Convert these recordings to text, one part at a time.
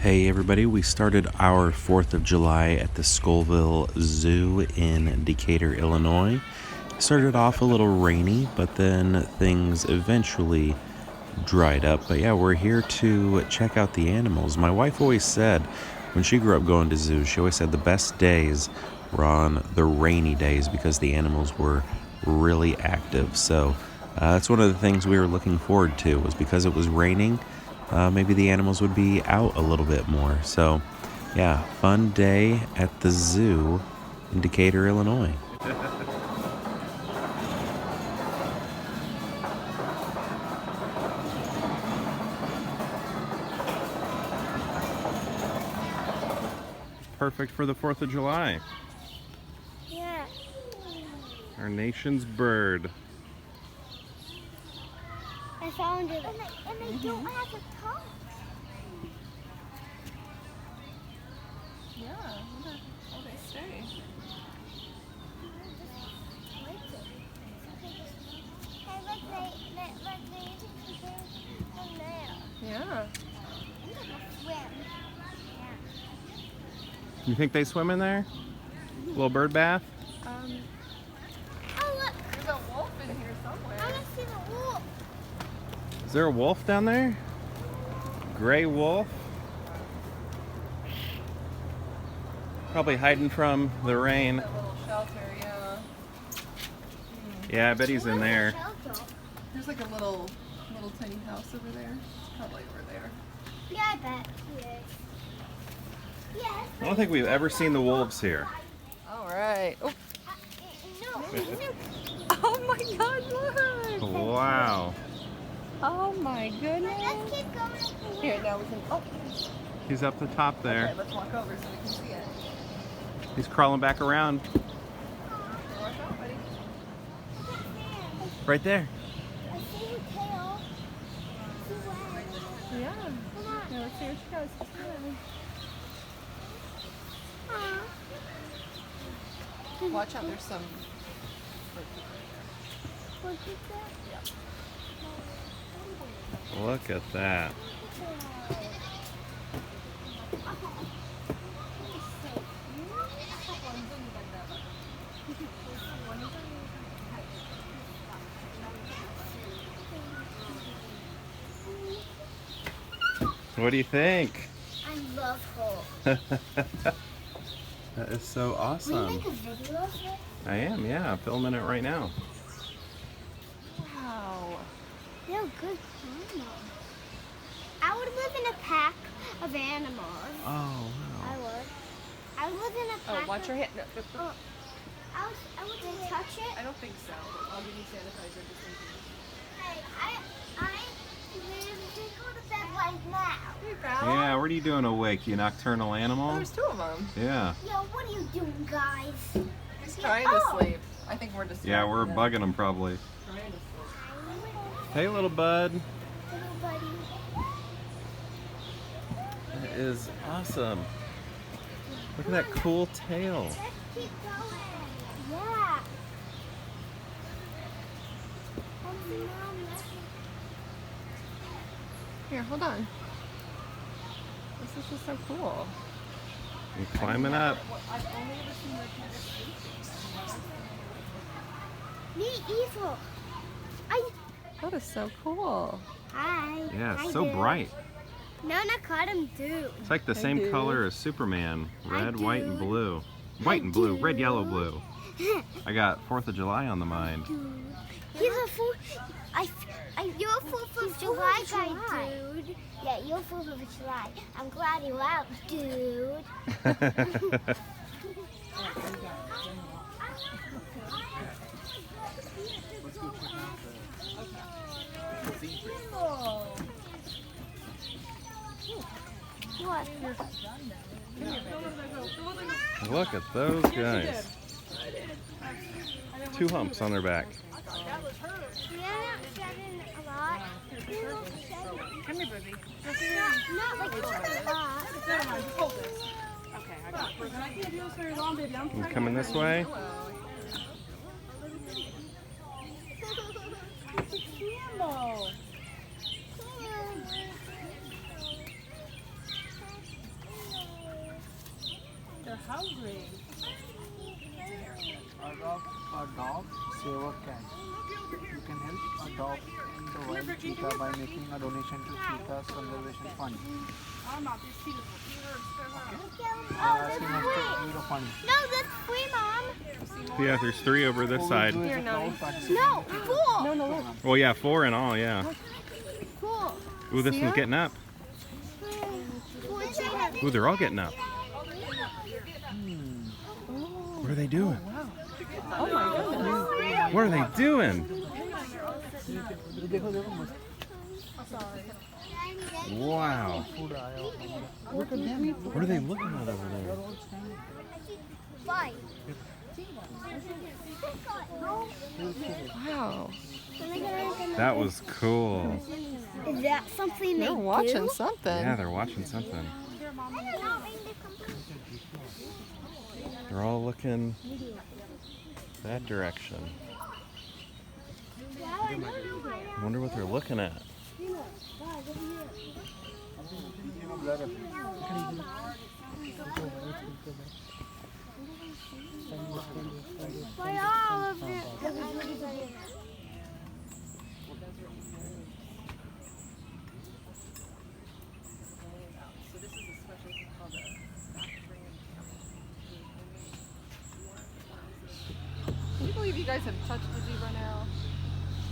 Hey everybody, we started our 4th of July at the Scovill Zoo in Decatur, Illinois. Started off a little rainy, but then things eventually dried up. But yeah, we're here to check out the animals. My wife always said, when she grew up going to zoos, she always said the best days were on the rainy days because the animals were really active. So that's one of the things we were looking forward to, was because it was raining, maybe the animals would be out a little bit more. So yeah, fun day at the zoo in Decatur, Illinois. Perfect for the 4th of July. Yeah. Our nation's bird. I found it. And they don't have a tongue. Yeah, oh, they stay. Hey, look, they from there. Yeah. I'm gonna swim. Yeah. You think they swim in there? Little bird bath? Oh, look. There's a wolf in here somewhere. I want to see the wolf. Is there a wolf down there? Gray wolf? Probably hiding from the rain. That little shelter, yeah. Yeah, I bet he's in there. There's like a little tiny house over there. It's probably over there. Yeah, I bet he is. Yes. I don't think we've ever seen the wolves here. All right. Oh, No. oh my God! Look. Wow. Oh my goodness. Let's keep going. Here, now we can. Oh. He's up the top Okay, there. let's walk over so we can see it. He's crawling back around. Here, watch out, buddy. Right there. I see her tail. See where? Yeah. Come on. Now let's see where she goes. Watch out, there's some. What is that? Look at that. What do you think? I love her. That is so Will you awesome. make a video of it? I am, yeah. I'm filming it right now. Wow. They're good animals. I would live in a pack of animals. Oh, I would. I would live in a Oh, pack watch of... your hand. No, Oh, I wouldn't touch it. I don't think so. I'll give you sanitizer just in case. Hey, I live go to bed right now. Here you go. yeah. What are you doing awake, you nocturnal Oh, animal? there's two of them. Yeah. Yo, what are you doing, guys? He's trying to Oh. sleep. I think we're just. Yeah, we're bugging them probably. Trying to sleep. Hey, little bud. Little buddy. That is awesome. Look at that cool tail. Let's keep going. Yeah. Here, hold on. This is just so cool. You're climbing up. I've only ever seen like kind of Me, evil. That is so cool. Hi. Yeah, Hi, it's so dude. bright. No, not call him dude. It's like the Hey, same dude. color as Superman. Hi, Red, white, and dude. blue. White and blue. Red, dude. yellow, blue. I got 4th of July on the mind. Dude. He's a fool. You're a 4th of July guy, dude. Yeah, you're a 4th of July. I'm glad you're out, dude. What? Look at those guys. 2 humps on their back. We're not shedding a lot. We're not shedding. Come here, baby. Not like a lot. Never mind, just hold this. Okay, I got it. I can't do this very long, baby. I'm You coming this way? It's a camel. Adopt a dog, save a cat. You can help a dog in the wild cheetah by making a donation to Cheetahs Conservation Fund. Asking us to read a fund. No, that's free, Mom. Yeah, there's 3 over this side. No, 4. No, look. Well, yeah, 4 in all, yeah. Cool. Ooh, this See one's ya? getting up. 4 cheetahs. Ooh, they're all getting up. What are they doing? Oh my goodness. What are they doing? Wow. Look at them. What are they looking at over there? Bye. Wow. That was cool. Is that something they They're watching do? something. Yeah, they're watching something. They're all looking that direction. I wonder what they're looking at. Why all of it? Can you believe you guys have touched the zebra now?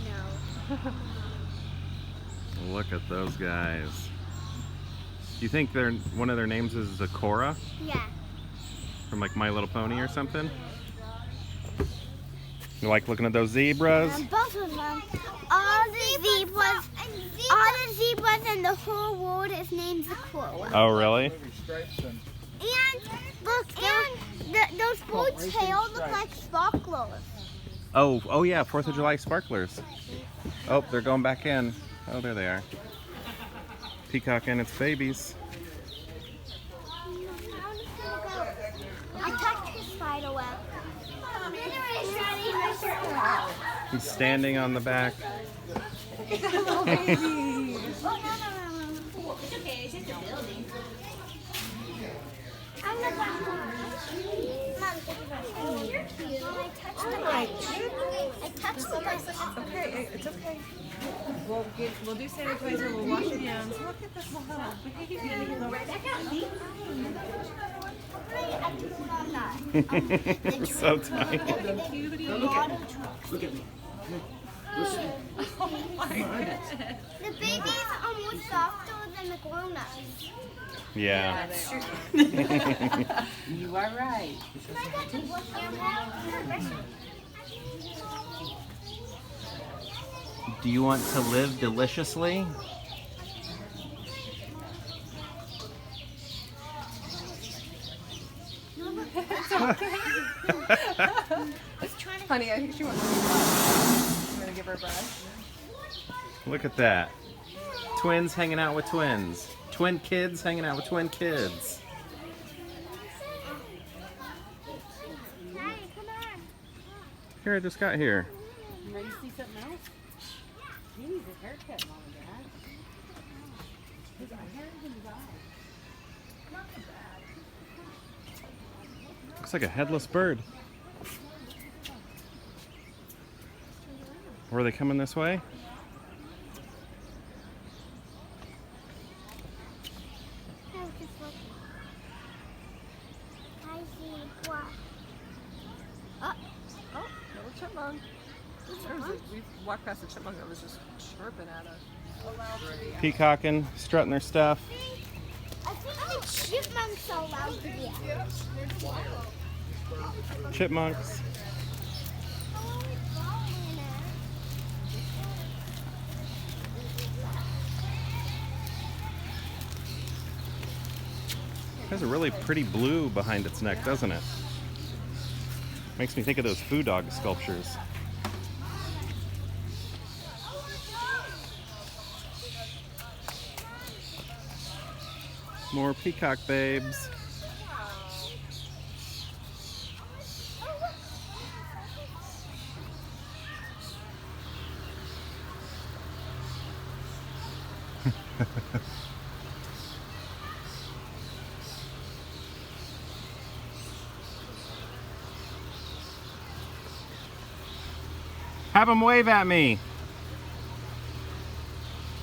No. Look at those guys. Do you think one of their names is Zakora Yeah. from like My Little Pony or something? You like looking at those zebras? Both of them. All the zebras in the whole world is named Zakora. Oh, really? And look, those blue tails look like sparklers. Oh yeah, 4th of July sparklers. Oh, they're going back in. Oh, there they are. Peacock and its babies. I touched the spider web. He's standing on the back. Oh, no. It's okay, it's just a building. I'm not that Mom, you're cute. I touched the bus. Okay, it's okay. We'll do sanitizer. We'll wash your hands. Look at this little baby. Go right back out. See? So tiny. Look at me. The babies are more softer than the grown-ups. Yeah. You are right. Do you want to live deliciously? Honey, I think she wants to be brush. I'm gonna give her a brush. Look at that. Twins hanging out with twins. Twin kids hanging out with twin kids. Daddy, come on. Here, I just got here. You ready to see something else? He needs a haircut, Mom and Dad. His hair is in his eye. Not so bad. Looks like a headless bird. Were they coming this way? Little chipmunk. We walked past the chipmunk that was just chirping at us. Peacocking, strutting their stuff. I think the chipmunks are allowed to be out. Chipmunks. It has a really pretty blue behind its neck, doesn't it? Makes me think of those Foo Dog sculptures. More peacock babes. Have him wave at me.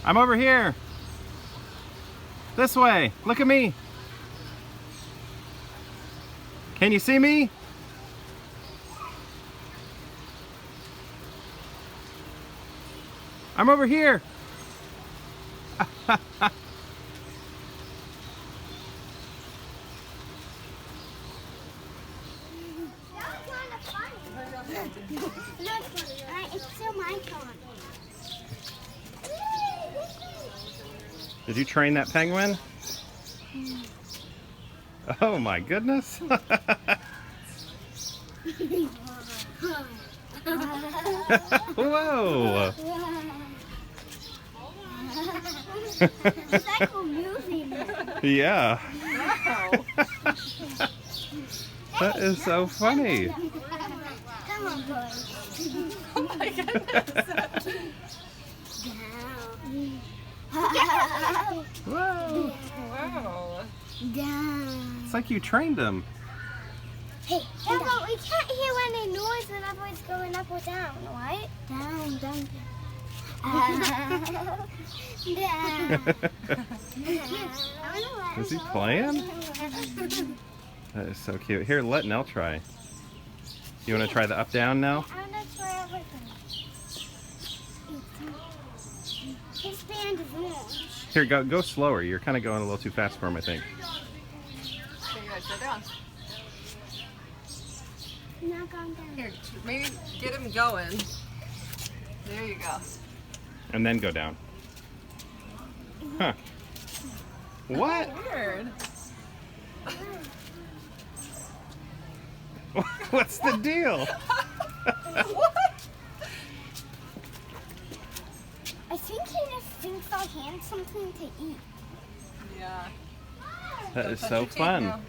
I'm over here. This way. Look at me. Can you see me? I'm over here. Look, it's still my turn. Did you train that penguin? Oh my goodness. Whoa. It's like we're moving. Yeah. Wow. That is so funny. Come on, boys. Oh my goodness. Down. Whoa. Wow. Down. It's like you trained him. Hey, yeah, but we can't hear any noise whenever it's going up or down, right? Down, down, down. Is he playing? That is so cute. Here, let Nell try. You want to try the up down now? I want to try everything. His band is orange. Here, go slower. You're kind of going a little too fast for him, I think. Okay, you guys sit down. Not going down. Here, maybe get him going. There you go. And then go down. Huh. What? Weird. What's the deal? I think he just thinks our hand something to eat. Yeah. That is Touch so your teeth fun. now.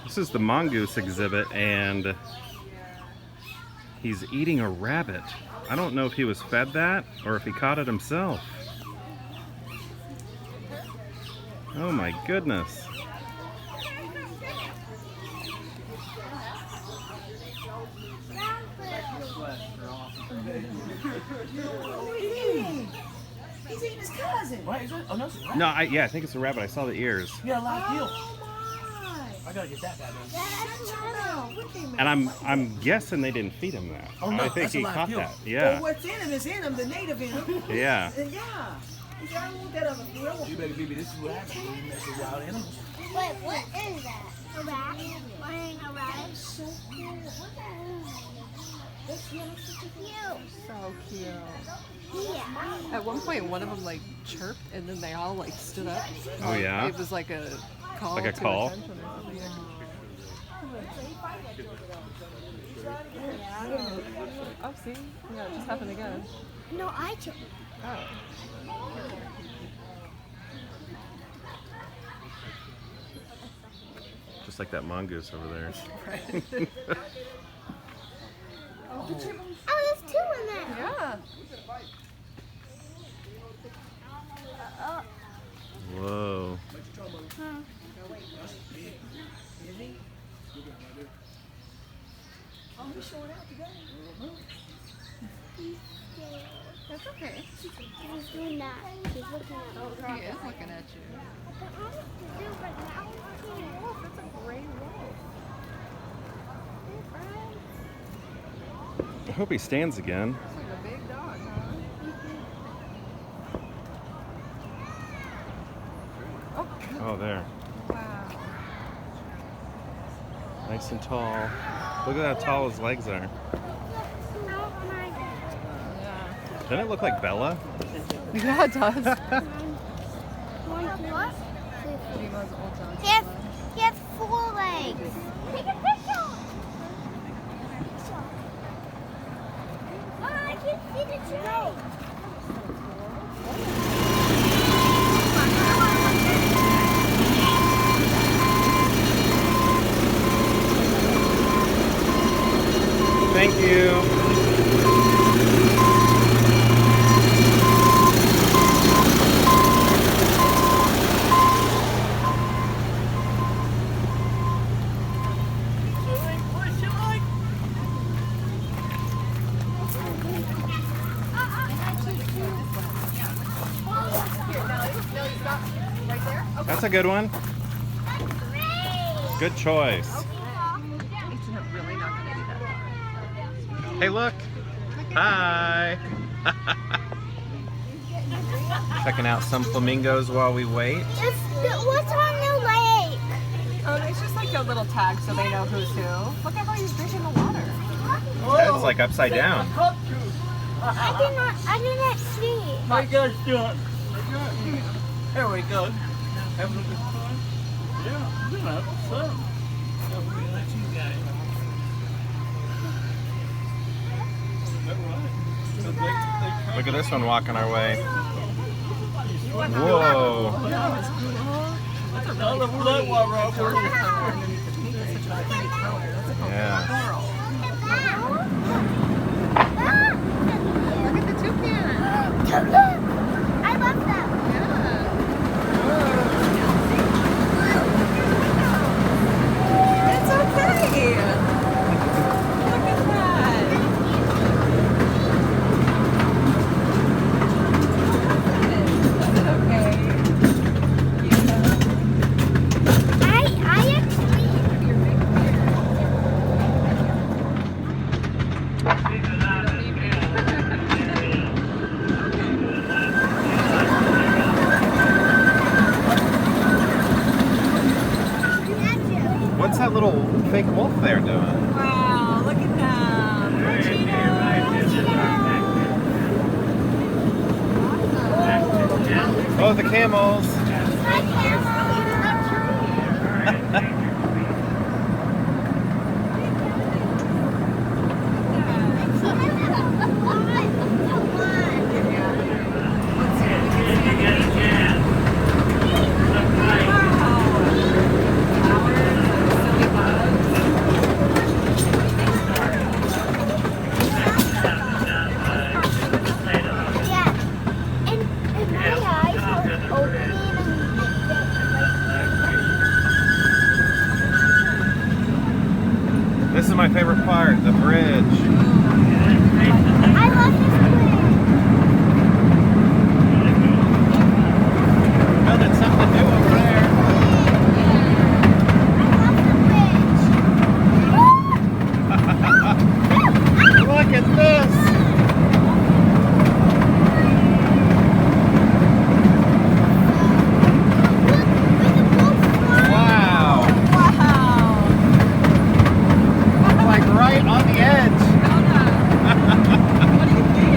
This is the mongoose exhibit, and he's eating a rabbit. I don't know if he was fed that or if he caught it himself. Oh my goodness. He's eating his cousin. What is it? Oh, no, it's a rat. No, yeah, I think it's a rabbit. I saw the ears. You got a live deal. Oh my. I gotta get that guy, man. Shut up. Look at me. And I'm guessing they didn't feed him that. Oh, no, I think that's a he live caught deal. that. Well, Yeah. what's in him is in him, the native in him. Yeah. Yeah. He said, I don't want that other grill. You better baby, this is what happens when you mess with wild animals. Wait, what is that? A rat? Wearing a rat? So cool. What the hell? That's really cute. So cute. Yeah. At one point, one of them like chirped, and then they all like stood up. Oh, yeah? It was like a call. Like a to call? attention or something. Oh, see? Yeah, it just happened again. No, I took. Oh. Just like that mongoose over there. Oh, there's two in there. Yeah. Whoa. Oh, he's showing out today. That's okay. He's doing that. He's looking at me. He is looking at you. But I wanted to do, but now he's seeing a wolf. That's a gray wolf. Hey, friend. I hope he stands again. It's like a big dog, huh? Oh, good. Oh, there. Wow. Nice and tall. Look at how tall his legs are. How am I? Yeah. Doesn't it look like Bella? Yeah, it does. What? Nemo's old dog. He has 4 legs. Take a picture. Oh, I can see the tree. Thank you. That's a good one. Great. Good choice. It's really not going to be that hard. Hey, look. Hi. Checking out some flamingos while we wait. What's on the lake? Oh, it's just like a little tag so they know who's who. Look at how he's drinking the water. That's like upside down. I did not see. How you guys doing? Here we go. Having a good time? Yeah, we're gonna have fun. Look at this one walking our way. Whoa. Yeah. Look at the toucan. I love them. It's okay. Look at that. Is it okay? I actually. What's that little fake wolf there doing? Wow, look at them. Oh, the camels. This is my favorite part, the bridge. I love this Oh, that's something new over there. Look at this. Wow. Like right on the edge. What do you think?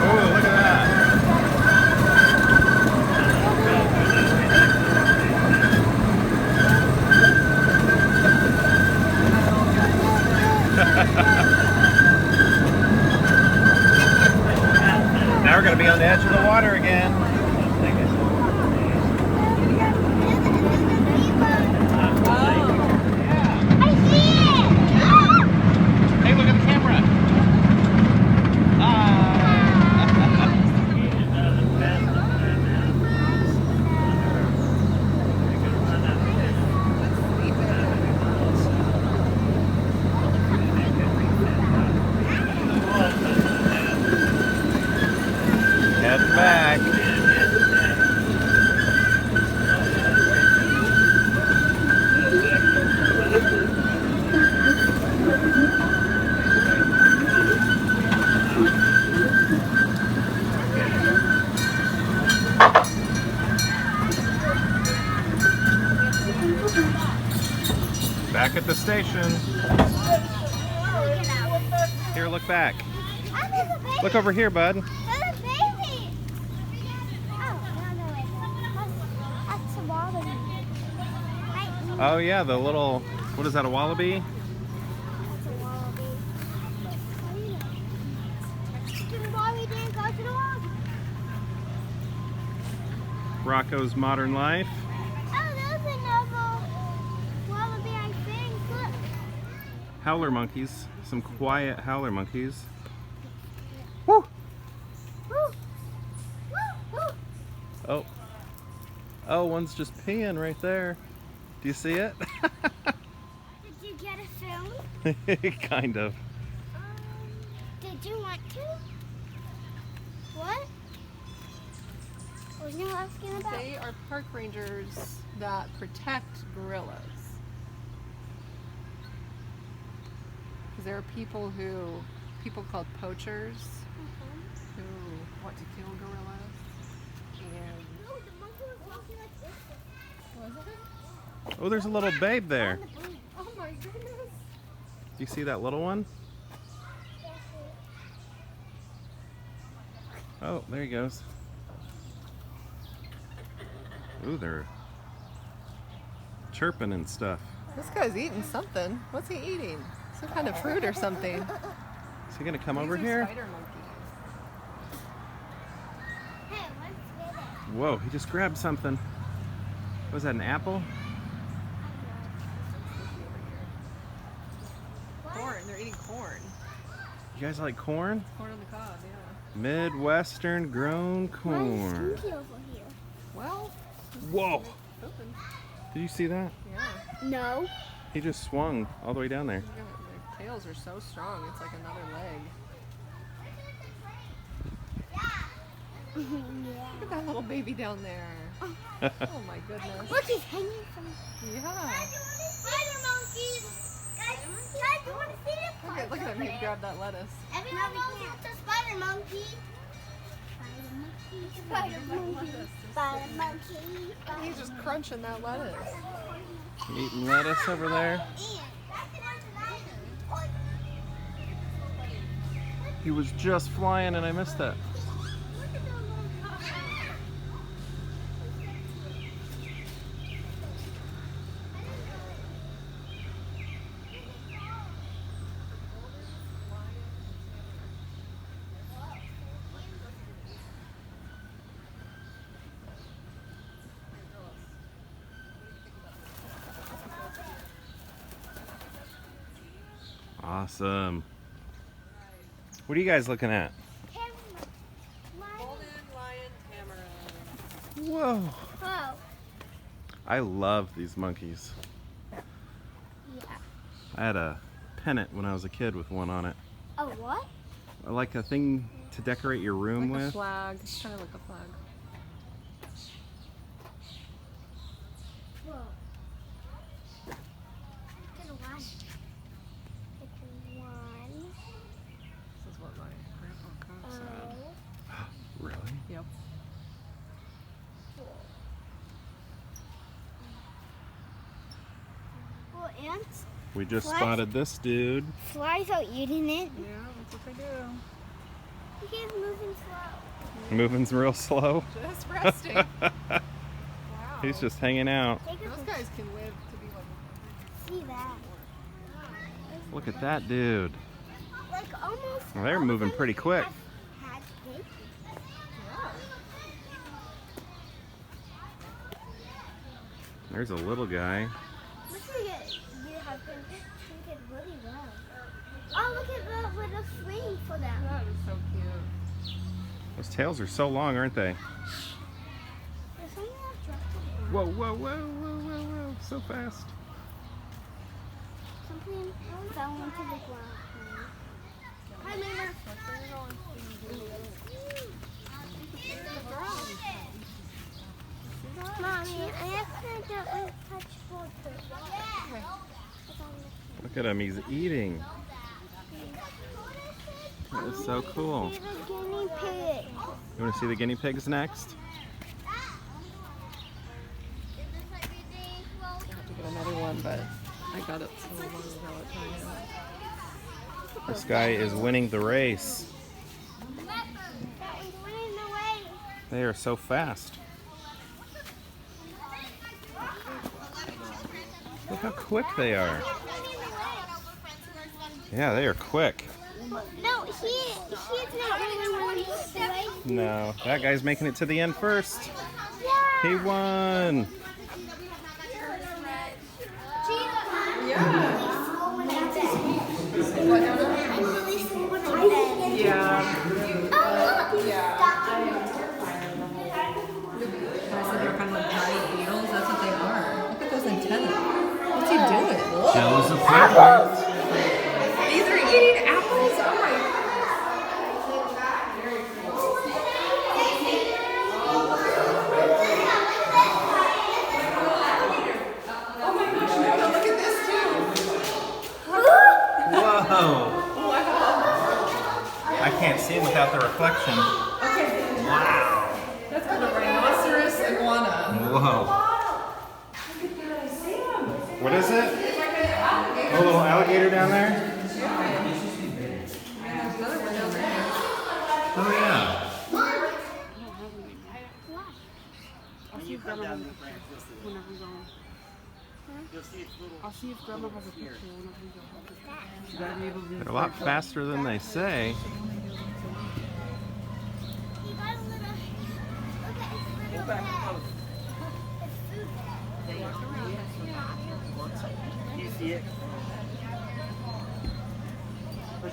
Oh, look at that. Now we're going to be on the edge of the water again. Hey, look at the camera. Head back. Back at the station. Here, look back. Look over here, bud. There's a baby. Oh, no, wait. That's a wallaby. Oh yeah, the little, what is that, a wallaby? That's a wallaby. Can wallaby drink Rocco's Modern Life. Oh, there's another wallaby, I think. Look. Howler monkeys. Some quiet howler monkeys. Woo! Woo. Woo. Woo. Oh. Oh, one's just peeing right there. Do you see it? Did you get a film? Kind of. Did you want to? What? What was you asking about? They are park rangers that protect gorillas. Because there are people called poachers who want to kill gorillas. And No, the monkey was walking like this. was it? Oh, there's a little babe there. Oh my goodness. Do you see that little one? Oh, there he goes. Ooh, they're chirping and stuff. This guy's eating something. What's he eating? Some kind of fruit or something. Is he gonna come These over are here? spider monkeys. Hey, let's get it. Whoa, he just grabbed something. Was that an apple? Corn. They're eating corn. You guys like corn? Corn on the cob, yeah. Midwestern grown Mine's corn. stinky over here. Well, Whoa! open. Did you see that? Yeah. No. He just swung all the way down there. Their tails are so strong. It's like another leg. Yeah. Look at that little baby down there. Oh my goodness. Look, he's hanging from. Yeah. Spider monkeys. Guys, you want to see this? Look at him. He grabbed that lettuce. Everyone knows it's a spider monkey. Spider monkey. Spider monkey. He's just crunching that lettuce. Eating lettuce over there. He was just flying and I missed that. Awesome. What are you guys looking at? Golden lion tamarin. Whoa. Oh, I love these monkeys. yeah. I had a pennant when I was a kid with one on it. Oh, what? Like a thing to decorate your room Like a with. flag. It's kind of like a flag. Whoa. Get a one. Get a one. This is what my grandpa Cook said. Oh. Really? Yep. Well, ants. We just What? spotted this dude. Flies are eating it. Yeah, that's what they do. He's moving slow. Moving real slow. Just resting. Wow. He's just hanging out. Take a Those picture. guys can live to be like See that? Look at that dude. Like almost. Well, they're all of moving them pretty quick. Had babies. There's a little guy. Look at it. You have been treated really well. Oh, look at the little swing for them. that is so cute. Those tails are so long, aren't they? There's something that dropped on the Whoa, whoa, whoa, whoa, whoa, whoa. So fast. Something fell into the ground. Hi, Mama. Mommy, I accidentally touched water. Look at him. He's eating. That is so cool. See the guinea pig. You want to see the guinea pigs next? I have to get another one, but I got it so long ago it turned out. This guy is winning the race. That was winning the race. They are so fast. Look how quick they are. Yeah, they are quick. No, he's not winning the race. No, that guy's making it to the end first. Yeah. He won. I said they were kind of like giant beetles. That's what they are. Look at those antennae. What's he doing? Joe's apartment. These are eating apples? Oh my. Oh my gosh, Mona, look at this too. Whoa. Wow. I can't see him without the reflection. Okay. Wow. That's called a rhinoceros iguana. Whoa. What is it? Oh, a little alligator down there? There's another one down there. Oh, yeah. I'll see if Grandma has a picture whenever we go. I'll see if Grandma has a picture whenever we go. You gotta be able to. They're a lot faster than they say. You got a little. Look at its little head. It's food. You see it? Hi,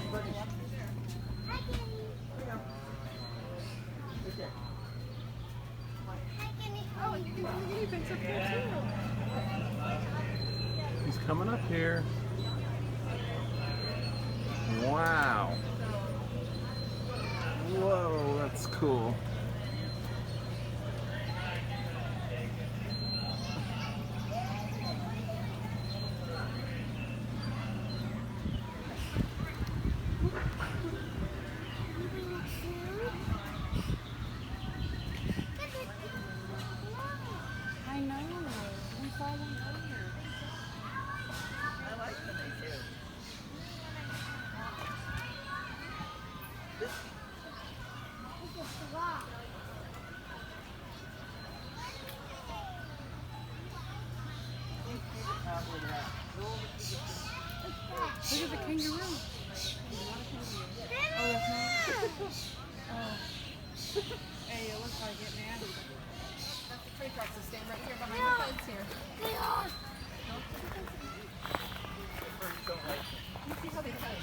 Kenny. Hi, Kenny. Oh, you can see it. He's coming up here. Wow. Whoa, that's cool. I know. We saw one earlier. Look at the kangaroo. Oh, that's not. Oh. Hey, it looks like it, man. That's the tree trucks that stand right here behind the fence here. They are. You see how they cut it?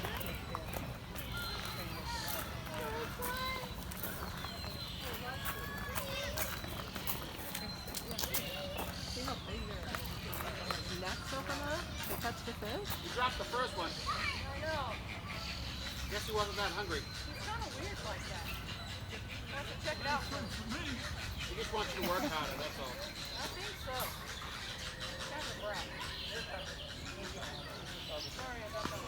See how big their necks open up to catch the fish? You dropped the first one. I know. Guess he wasn't that hungry. He's kind of weird like that. I have to check it out first. He just wants you to work harder, that's all. I think so. Kind of brat. Sorry about that.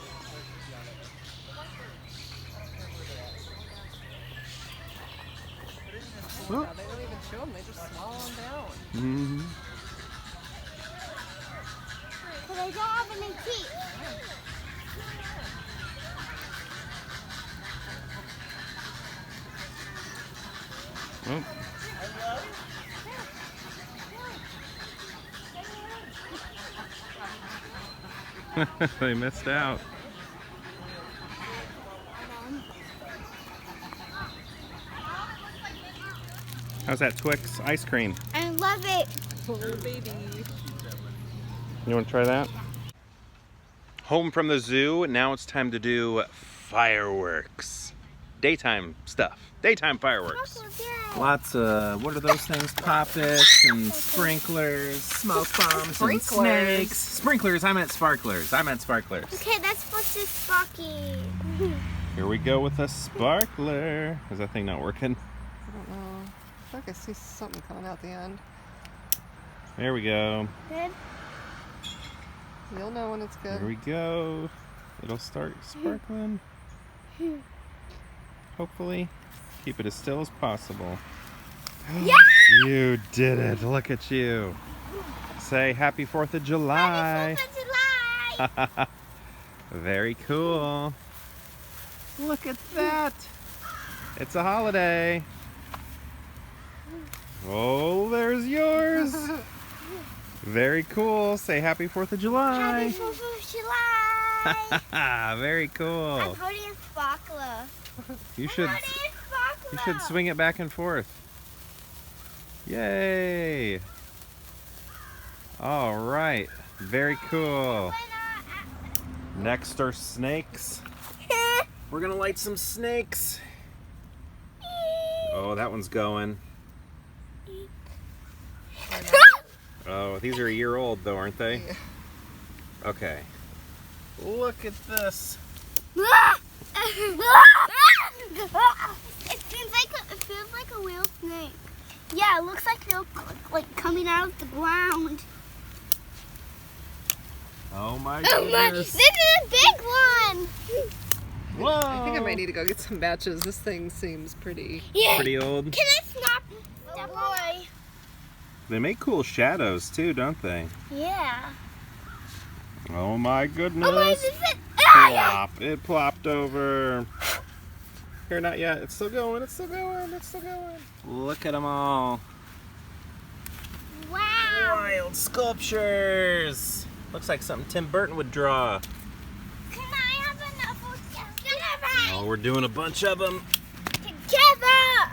Oh. They don't even chew them, they just swallow them down. Mm-hmm. But they don't have any teeth. Oh. They missed out. How's that Twix ice cream? I love it. Poor baby. You want to try that? Home from the zoo. Now it's time to do fireworks. Daytime stuff. Daytime fireworks. Lots of, what are those things? Poppets and sprinklers, smoke bombs and snakes. Sprinklers, I meant sparklers. Okay, that's supposed to sparky. Here we go with a sparkler. Is that thing not working? I don't know. I feel like I see something coming out the end. There we go. Good. You'll know when it's good. Here we go. It'll start sparkling. Hopefully. Keep it as still as possible. Yeah! You did it. Look at you. Say happy 4th of July. Happy 4th of July! Very cool. Look at that. It's a holiday. Oh, there's yours. Very cool. Say happy 4th of July. Happy 4th of July! Very cool. I'm holding a sparkler. You should I'm holding a sparkler. swing it back and forth. Yay! All right, very cool. Next are snakes. We're gonna light some snakes. Oh, that one's going. Oh, these are a year old though, aren't they? Okay. Look at this. It feels like a real snake. Yeah, it looks like real, like coming out of the ground. Oh my Oh my! goodness. This is a big one. Whoa. I think I might need to go get some batches. This thing seems pretty. Yeah. Pretty old. Can I stop? Boy. They make cool shadows too, don't they? Yeah. Oh my goodness. Oh my! This is Plop. It plopped over. Here, not yet. It's still going. It's still going. It's still going. Look at them all. Wow. Wild sculptures. Looks like something Tim Burton would draw. Can I have enough together? Oh, we're doing a bunch of them. Together.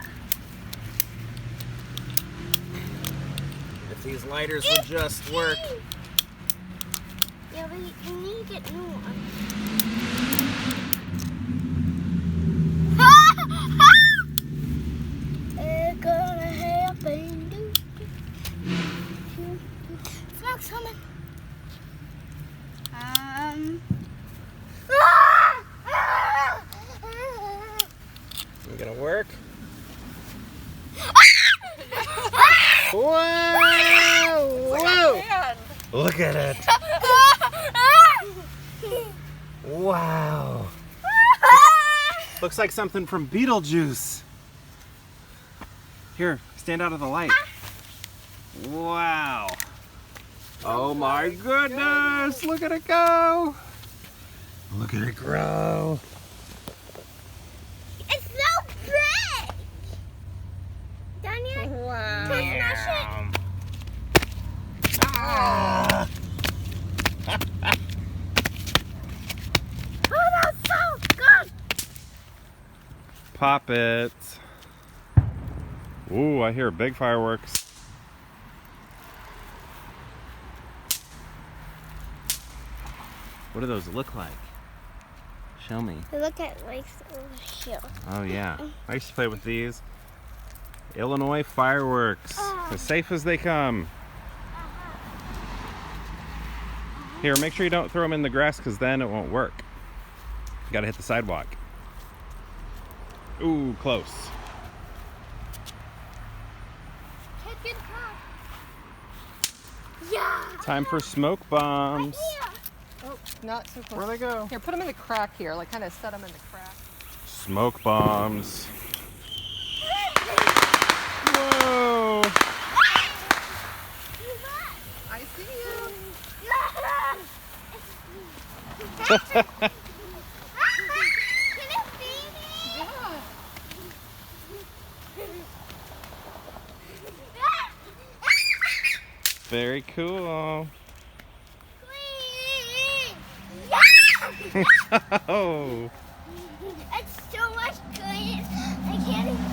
If these lighters would just work. Yeah, we need to get new ones. It's gonna happen. Smoke's coming. Is it gonna work? Whoa! Whoa! Look at it. Wow. Looks like something from Beetlejuice. Here, stand out of the light. Wow. Oh my goodness. Look at it go. Look at it grow. It's so big. Daniel, Wow. can I smash it? Ah. Oh, that's so good. Pop it. Ooh, I hear big fireworks. What do those look like? Show me. Look at like over here. Oh yeah, I used to play with these. Illinois fireworks, as safe as they come. Here, make sure you don't throw them in the grass because then it won't work. You gotta hit the sidewalk. Ooh, close. Yeah. Time for smoke bombs. Oh, not so close. Where'd they go? Here, put them in the crack here. Like, kind of set them in the crack. Smoke bombs. Whoa! I see you. Very cool. Oh. It's so much good. I can't even.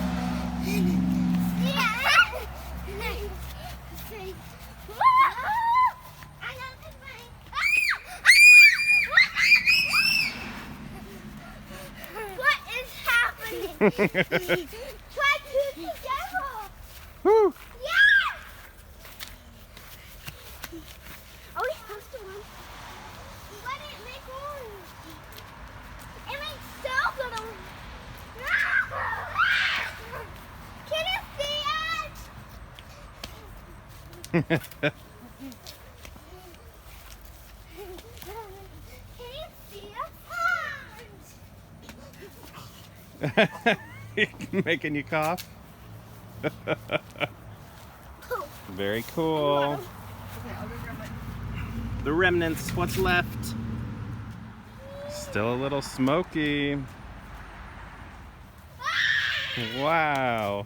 What is happening? Try two together. Woo. Yeah. Are we supposed to run? Let it make noise. It makes so little. Can you see it? Can you see it? Making you cough. Very cool. The remnants, what's left? Still a little smoky. Wow.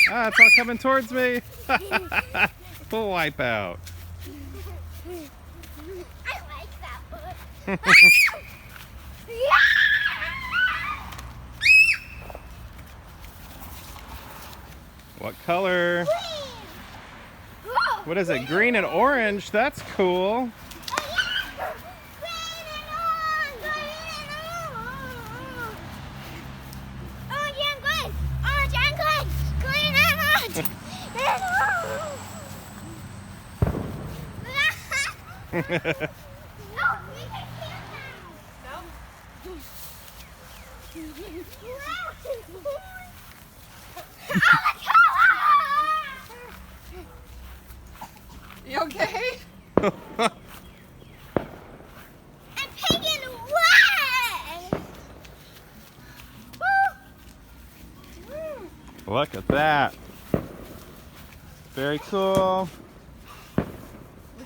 Ah, it's all coming towards me. Full wipeout. I like that one. What color? Green. Whoa, What is it? Green and orange. That's cool. Oh, yeah. Green and orange. Green and orange. Orange and green. Green and orange. And orange. No, we can hear that. You okay? I'm taking away. Look at that. Very cool. Look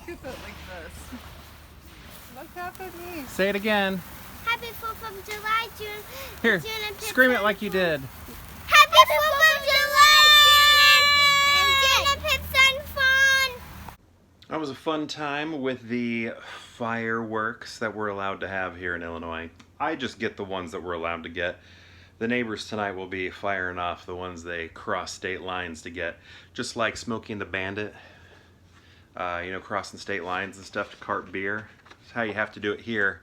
at that like this. Look happening. Say it again. Happy 4th of July, June. Here, June and Pip scream it Sun like you Fun. did. Happy 4th of July, June and Pip Sun Fun. That was a fun time with the fireworks that we're allowed to have here in Illinois. I just get the ones that we're allowed to get. The neighbors tonight will be firing off the ones they cross state lines to get. Just like Smokey and the Bandit, you know, crossing state lines and stuff to cart beer. That's how you have to do it here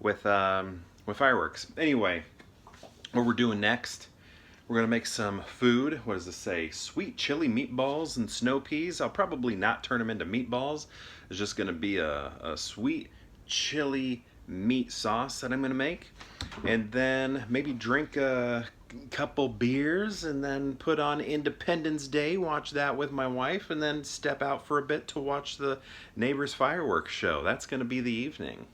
with fireworks. Anyway, what we're doing next, we're gonna make some food. What does this say? Sweet chili meatballs and snow peas. I'll probably not turn them into meatballs. It's just gonna be a sweet chili meat sauce that I'm gonna make. And then maybe drink a couple beers and then put on Independence Day, watch that with my wife, and then step out for a bit to watch the neighbor's fireworks show. That's gonna be the evening.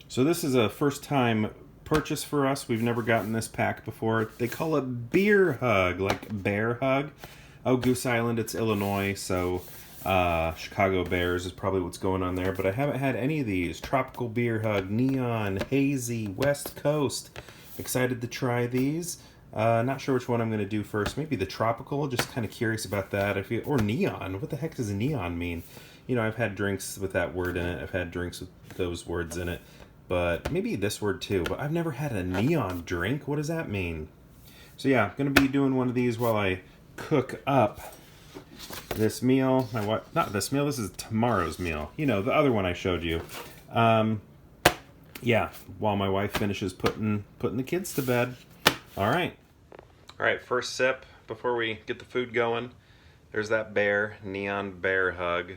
So this is a first time purchase for us. We've never gotten this pack before. They call it Beer Hug, like bear hug. Oh, Goose Island, it's Illinois, so Chicago Bears is probably what's going on there. But I haven't had any of these. Tropical Beer Hug, Neon, Hazy, West Coast. Excited to try these. Not sure which one I'm going to do first. Maybe the Tropical, just kind of curious about that. Or Neon. What the heck does Neon mean? You know, I've had drinks with that word in it. I've had drinks with those words in it. But maybe this word too. But I've never had a neon drink. What does that mean? So yeah, I'm going to be doing one of these while I cook up this meal. Not this meal, this is tomorrow's meal. You know, the other one I showed you. Yeah, while my wife finishes putting the kids to bed. All right. All right, first sip before we get the food going. There's that bear, Neon Bear Hug.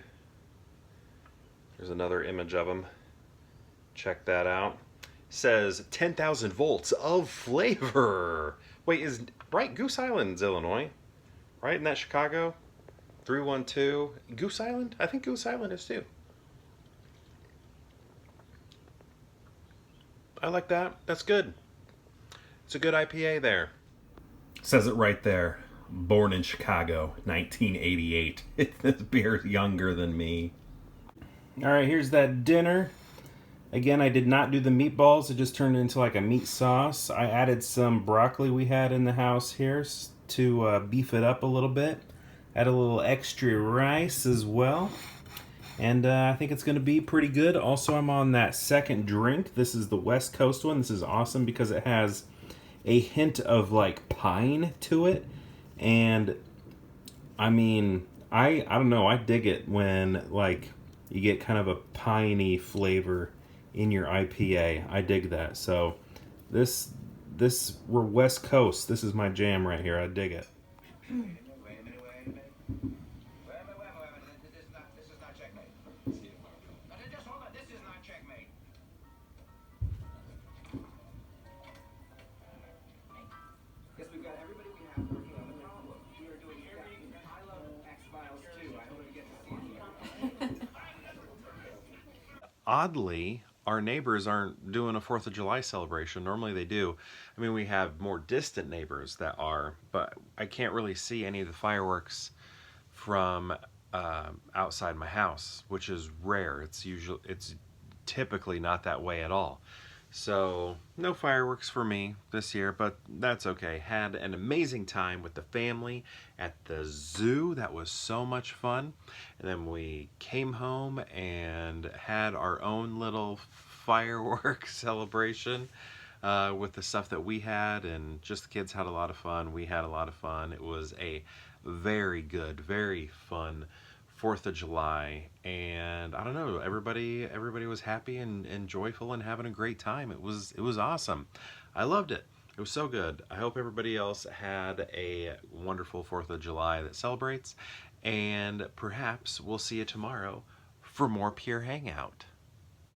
There's another image of him. Check that out. Says 10,000 volts of flavor. Wait, right? Goose Island's Illinois, right? Isn't that Chicago? 312 Goose Island? I think Goose Island is too. I like that. That's good. It's a good IPA there. Says it right there. Born in Chicago, 1988. This beer's younger than me. All right, here's that dinner. Again, I did not do the meatballs. It just turned into like a meat sauce. I added some broccoli we had in the house here to beef it up a little bit. Add a little extra rice as well. And I think it's going to be pretty good. Also, I'm on that second drink. This is the West Coast one. This is awesome because it has a hint of like pine to it. And I mean, I don't know. I dig it when like you get kind of a piney flavor in your IPA. I dig that. So this we're West Coast. This is my jam right here. I dig it. Oddly, our neighbors aren't doing a 4th of July celebration. Normally they do. I mean, we have more distant neighbors that are, but I can't really see any of the fireworks from outside my house, which is rare. It's typically not that way at all. So no fireworks for me this year, but that's okay. Had an amazing time with the family at the zoo. That was so much fun. And then we came home and had our own little fireworks celebration with the stuff that we had, and just the kids had a lot of fun. We had a lot of fun. It was a very good, very fun 4th of July, and I don't know, everybody was happy and joyful and having a great time. It was awesome. I loved it. It was so good. I hope everybody else had a wonderful 4th of July that celebrates, and perhaps we'll see you tomorrow for more Pure Hangout.